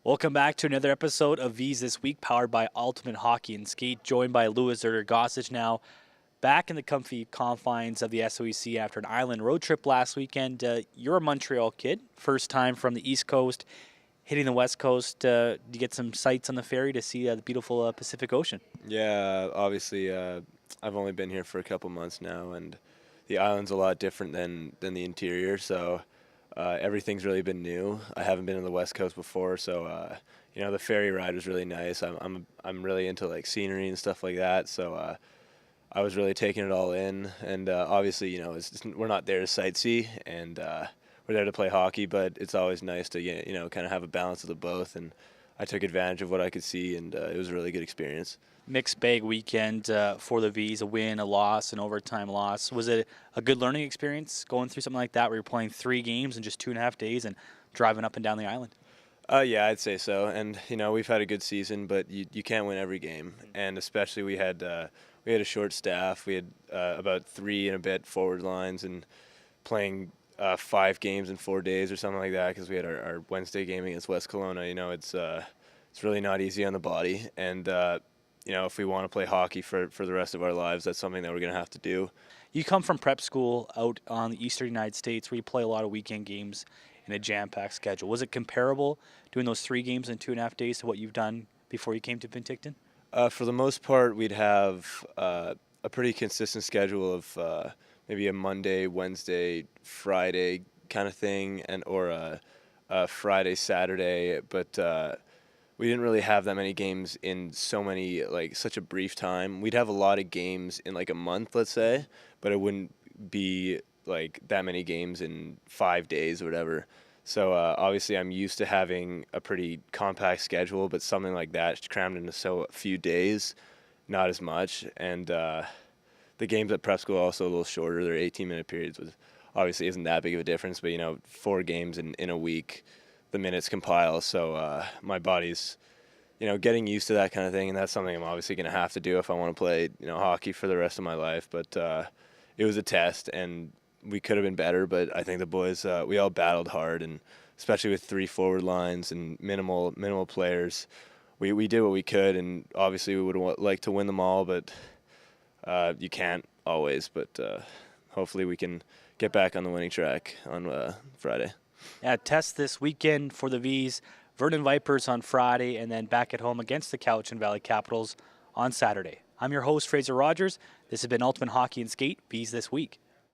Welcome back to another episode of Vees This Week, powered by Ultimate Hockey and Skate, joined by Zerter-Gossage now, back in the comfy confines of the SOEC after an island road trip last weekend. You're a Montreal kid, first time from the East Coast, hitting the West Coast. Do you get some sights on the ferry to see the beautiful Pacific Ocean? Yeah, obviously, I've only been here for a couple months now, and the island's a lot different than the interior, so everything's really been new. I haven't been on the West Coast before, so the ferry ride was really nice. I'm really into like scenery and stuff like that, so I was really taking it all in. And obviously, we're not there to sightsee, and we're there to play hockey, but it's always nice to kind of have a balance of the both. And I took advantage of what I could see, and it was a really good experience. Mixed bag weekend for the Vees, a win, a loss, an overtime loss. Was it a good learning experience going through something like that where you're playing 3 games in just 2.5 days and driving up and down the island? Yeah, I'd say so. And we've had a good season, but you can't win every game. And especially we had a short staff. We had about 3 and a bit forward lines, and playing 5 games in 4 days or something like that, because we had our Wednesday game against West Kelowna. It's really not easy on the body. And if we want to play hockey for the rest of our lives, that's something that we're going to have to do. You come from prep school out on the eastern United States where you play a lot of weekend games in a jam-packed schedule. Was it comparable doing those 3 games in 2.5 days to what you've done before you came to Penticton? For the most part, we'd have a pretty consistent schedule of maybe a Monday, Wednesday, Friday kind of thing, or a Friday, Saturday, but we didn't really have that many games in such a brief time. We'd have a lot of games in like a month, let's say, but it wouldn't be like that many games in 5 days or whatever. So obviously I'm used to having a pretty compact schedule, but something like that crammed into so few days, not as much. And the games at prep school are also a little shorter. They're 18-minute periods, which obviously isn't that big of a difference, but 4 games in a week, the minutes compile. So my body's getting used to that kind of thing, and that's something I'm obviously going to have to do if I want to play hockey for the rest of my life. But it was a test, and we could have been better, but I think the boys, we all battled hard, and especially with 3 forward lines and minimal players, we did what we could, and obviously we would like to win them all, but you can't always. But hopefully we can get back on the winning track on Friday. Yeah, test this weekend for the Vees. Vernon Vipers on Friday, and then back at home against the Cowichan Valley Capitals on Saturday. I'm your host, Fraser Rodgers. This has been Ultimate Hockey and Skate, Vees This Week.